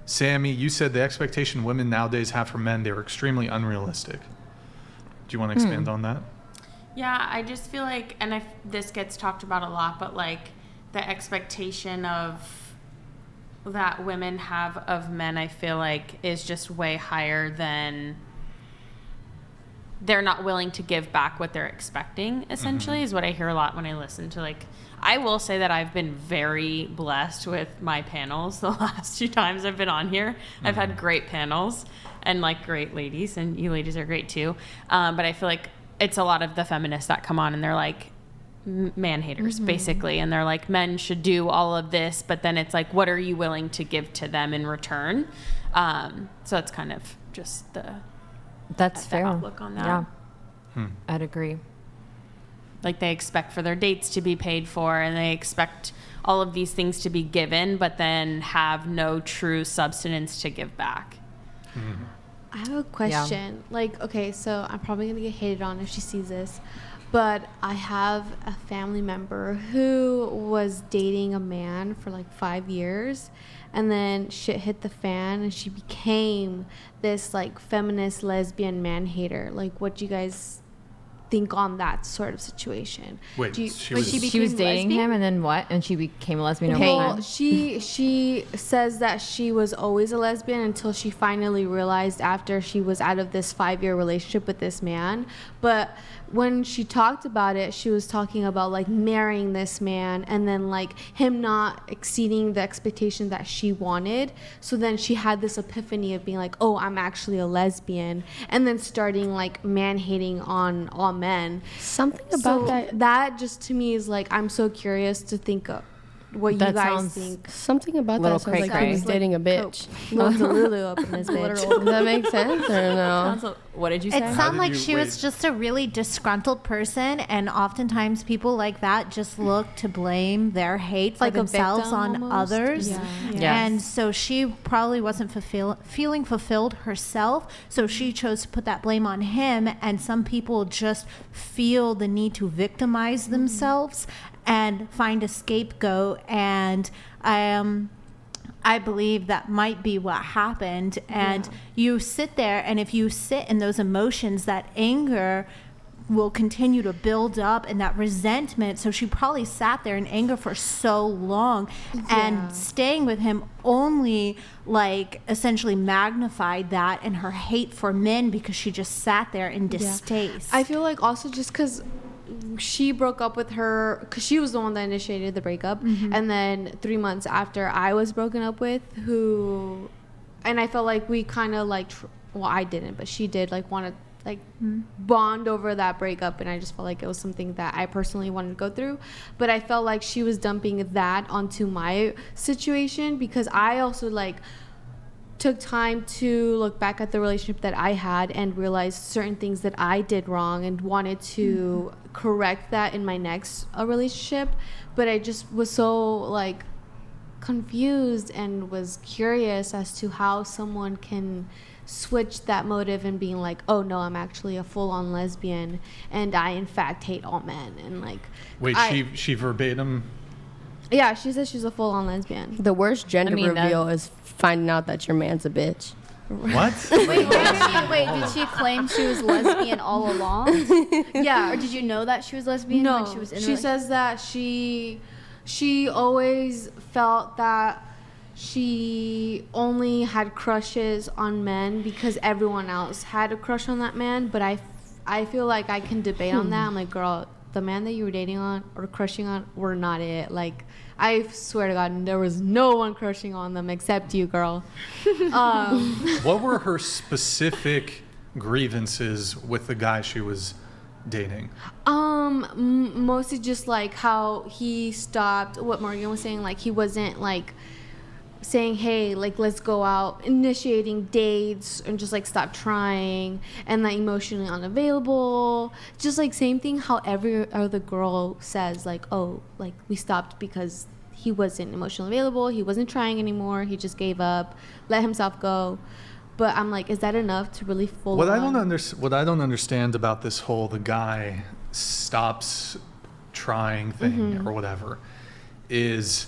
Sammy, you said the expectation women nowadays have for men, they're extremely unrealistic. Do you want to expand on that? Yeah, I just feel like, and this gets talked about a lot, but like the expectation of that women have of men, I feel like is just way higher than they're not willing to give back what they're expecting, essentially, is what I hear a lot when I listen to, like, I will say that I've been very blessed with my panels the last 2 times I've been on here. I've had great panels and, like, great ladies, and you ladies are great too. But I feel like it's a lot of the feminists that come on and they're like man haters, basically. And they're like, men should do all of this, but then it's like, what are you willing to give to them in return? So it's kind of just That's fair. Outlook on that. Yeah. I'd agree. Like they expect for their dates to be paid for and they expect all of these things to be given, but then have no true substance to give back. I have a question. Like, okay, so I'm probably going to get hated on if she sees this, but I have a family member who was dating a man for like 5 years, and then shit hit the fan and she became this like feminist lesbian man hater. Like, what do you guys think on that sort of situation? Wait, She was dating him, and then what? And she became a lesbian over Well, time? she says that she was always a lesbian until she finally realized after she was out of this 5-year relationship with this man. But when she talked about it, she was talking about like marrying this man and then like him not exceeding the expectation that she wanted. So then she had this epiphany of being like, oh, I'm actually a lesbian, and then starting like man hating on all men. Something about that just to me is like, I'm so curious to think of what That you guys sounds think. Something about Little that sounds like cray-cray. I was dating a bitch. Little Delulu up in this bitch. Does that make sense or no? What did you say? It sounded like you- she was just a really disgruntled person, and oftentimes people like that just look to blame their hate for Like a themselves victim on almost? others. Yeah. Yes. And so she probably wasn't feeling fulfilled herself, so she chose to put that blame on him, and some people just feel the need to victimize themselves and find a scapegoat, and I believe that might be what happened. And you sit there, and if you sit in those emotions, that anger will continue to build up and that resentment. So she probably sat there in anger for so long, and staying with him only like essentially magnified that and her hate for men, because she just sat there in distaste. I feel like also just because she broke up with her, because she was the one that initiated the breakup, and then 3 months after I was broken up with, and I felt like we kind of like, well, I didn't, but she did like want to like bond over that breakup, and I just felt like it was something that I personally wanted to go through. But I felt like she was dumping that onto my situation, because I also like took time to look back at the relationship that I had and realized certain things that I did wrong and wanted to correct that in my next relationship. But I just was so like confused and was curious as to how someone can switch that motive and being like, oh no, I'm actually a full-on lesbian and I in fact hate all men. And like, Wait, she verbatim? Yeah, she says she's a full-on lesbian. The worst gender reveal is finding out that your man's a bitch. What? Wait, did she claim she was lesbian all along? Yeah. Or did you know that she was lesbian No, when she was in she says that she always felt that she only had crushes on men because everyone else had a crush on that man. But I feel like I can debate on that. I'm like, girl, the man that you were dating on or crushing on were not it. Like, I swear to God, there was no one crushing on them except you, girl. What were her specific grievances with the guy she was dating? Mostly just like how he stopped, what Morgan was saying, like he wasn't like saying, hey, like let's go out, initiating dates, and just like stop trying, and like emotionally unavailable, just like same thing how every other girl says, like, oh, like we stopped because he wasn't emotionally available, he wasn't trying anymore, he just gave up, let himself go. But I'm like, is that enough to really full What on? I don't understand about this whole the guy stops trying thing or whatever is,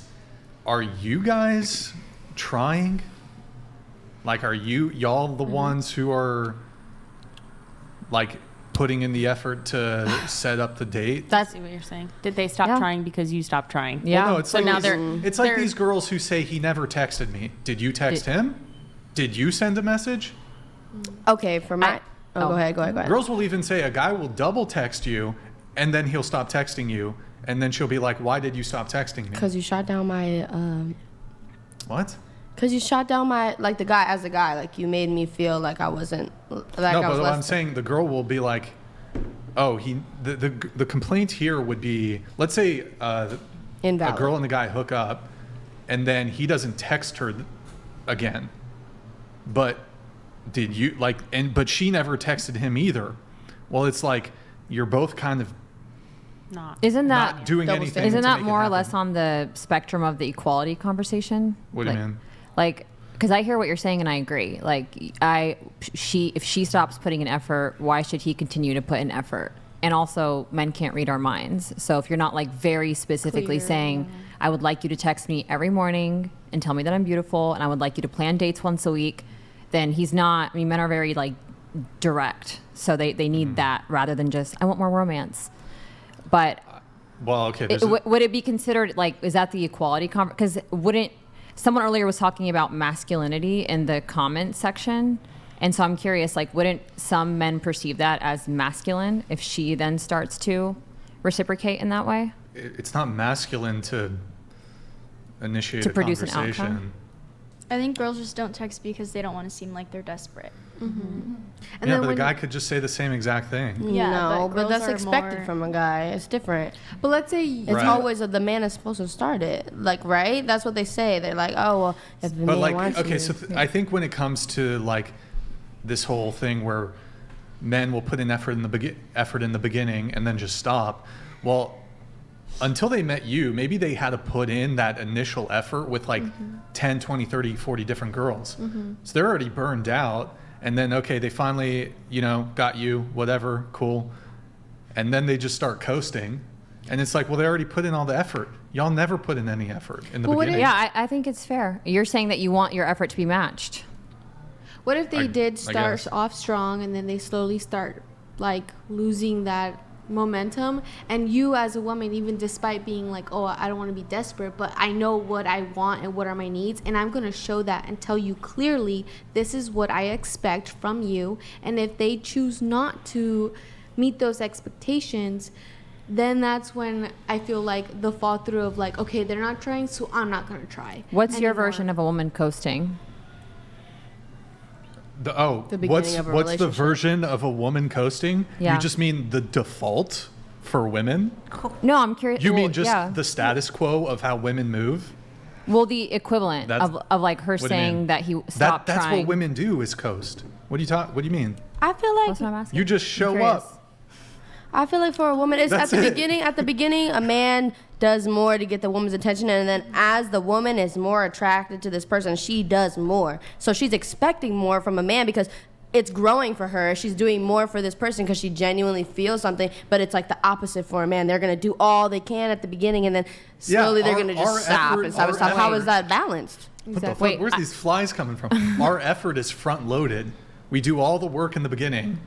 are you guys trying? Like, are y'all the ones who are like putting in the effort to set up the date? I see what you're saying. Did they stop trying because you stopped trying? Yeah. Well, no, it's So like now it's like these girls who say he never texted me. Did you text him? Did you send a message? Okay, for my. Go ahead. Girls will even say a guy will double text you, and then he'll stop texting you, and then she'll be like, "Why did you stop texting me?" Because you shot down my. What? Because you shot down my like the guy as a guy. Like you made me feel like I wasn't. Like No, I was but less I'm saying the girl will be like, "Oh, the complaint here would be, let's say a invalid. girl and the guy hook up, and then he doesn't text her again, but." Did you but she never texted him either. Well, it's like you're both kind of Isn't that not doing double anything. standard. isn't to that make it more or happen. less on the spectrum of the equality conversation? What do you mean? Like, because I hear what you're saying and I agree. Like, if she stops putting in effort, why should he continue to put in effort? And also, men can't read our minds. So if you're not like very specifically saying, I would like you to text me every morning and tell me that I'm beautiful, and I would like you to plan dates once a week, then he's not. I mean, men are very like direct, so they need that rather than just I want more romance. But Well, okay. would it be considered like, is that the equality because wouldn't someone earlier was talking about masculinity in the comment section, and so I'm curious, like, wouldn't some men perceive that as masculine if she then starts to reciprocate in that way? it's not masculine to initiate To a produce an conversation. outcome? I think girls just don't text because they don't want to seem like they're desperate. And Yeah, then but a when, guy could just say the same exact thing. Yeah, no, but but that's girls are expected more- from a guy. It's different. but let's say It's Right. always the man is supposed to start it. Like, right? That's what they say. They're like, oh, well, if the But man like, wants okay, to. so I think when it comes to like this whole thing where men will put in effort in the beginning and then just stop. Well, until they met you, maybe they had to put in that initial effort with like 10, 20, 30, 40 different girls. So they're already burned out. And then, okay, they finally, got you, whatever, cool. And then they just start coasting. And it's like, well, they already put in all the effort. Y'all never put in any effort in the But what beginning. Yeah, I think it's fair. You're saying that you want your effort to be matched. what if they I did guess. start off strong and then they slowly start like losing that momentum, and you as a woman, even despite being like, oh, I don't want to be desperate, but I know what I want and what are my needs, and I'm going to show that and tell you clearly this is what I expect from you, and if they choose not to meet those expectations, then that's when I feel like the fall through of like, okay, they're not trying, so I'm not going to try. What's your anymore. version of a woman coasting? The beginning what's of a what's the relationship. version of a woman coasting? Yeah. You just mean the default for women? No, I'm curious. You well, mean just yeah. the status quo of how women move? Well, the equivalent That's- of like her What do you saying mean? that he stopped That's trying. what women do is coast. What do you mean? I feel like That's what I'm asking. You just I'm show curious. up. I feel like for a woman, it's That's at the it. beginning. At the beginning, a man does more to get the woman's attention, and then as the woman is more attracted to this person, she does more. So she's expecting more from a man because it's growing for her. She's doing more for this person because she genuinely feels something. But it's like the opposite for a man. They're gonna do all they can at the beginning, and then slowly they're our- gonna our just stop effort- and stop and our stop. How effort- is that balanced? What the fuck? Wait, Where's these flies coming from? Our effort is front loaded. We do all the work in the beginning.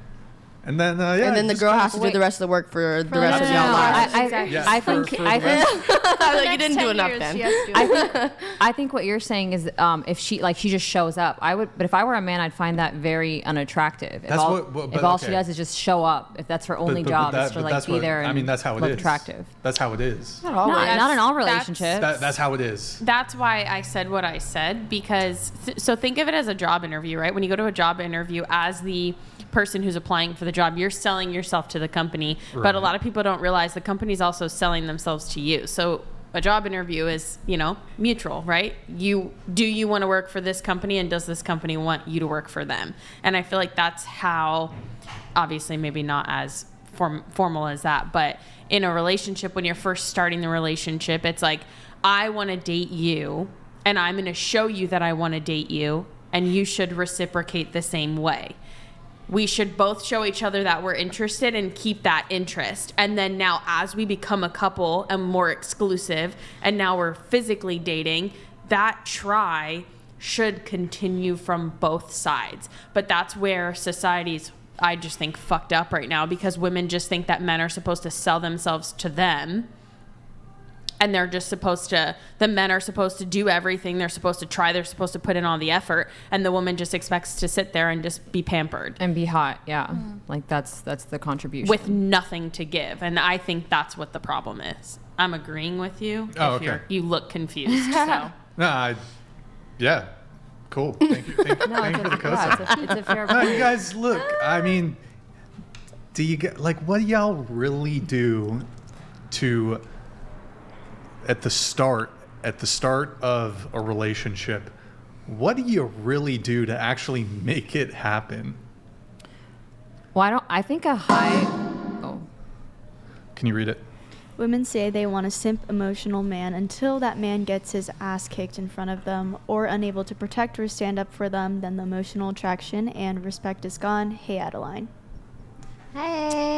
And then, And then the girl has to do Wait. the rest of the work for the rest of No, y'all no, lives. Exactly. Yeah, I for- think for I the think Like, you didn't do enough then. I think what you're saying is if she just shows up, I would. But if I were a man, I'd find that very unattractive. That's if all, what- but if all okay. she does is just show up, if that's her only job is to like be there and that's how it look is. attractive. That's how it is. Not in all relationships. That's how it is. That's why I said what I said, because so think of it as a job interview, right? When you go to a job interview as the person who's applying for the job, you're selling yourself to the company, but a lot of people don't realize the company's also selling themselves to you. So a job interview is, mutual, right? Do you want to work for this company, and does this company want you to work for them? And I feel like that's how, obviously maybe not as formal as that, but in a relationship, when you're first starting the relationship, it's like, I want to date you, and I'm going to show you that I want to date you, and you should reciprocate the same way. We should both show each other that we're interested and keep that interest. And then now as we become a couple and more exclusive, and now we're physically dating, that try should continue from both sides. But that's where society's, I just think, fucked up right now, because women just think that men are supposed to sell themselves to them. And they're just supposed to, the men are supposed to do everything. They're supposed to try. They're supposed to put in all the effort. And the woman just expects to sit there and just be pampered. And be hot, yeah. Like that's the contribution. With nothing to give. And I think that's what the problem is. I'm agreeing with you. Oh, if okay. You look confused, so. No, yeah. Cool. Thank you. Thank you for the cosign. It's a fair No, point. you guys, look, I mean, do you get, like, what do y'all really do to, at the start of a relationship, what do you really do to actually make it happen? Well, I think a high, Can you read it? Women say they want a simp emotional man until that man gets his ass kicked in front of them or unable to protect or stand up for them. Then the emotional attraction and respect is gone. Hey, Adeline. Hey.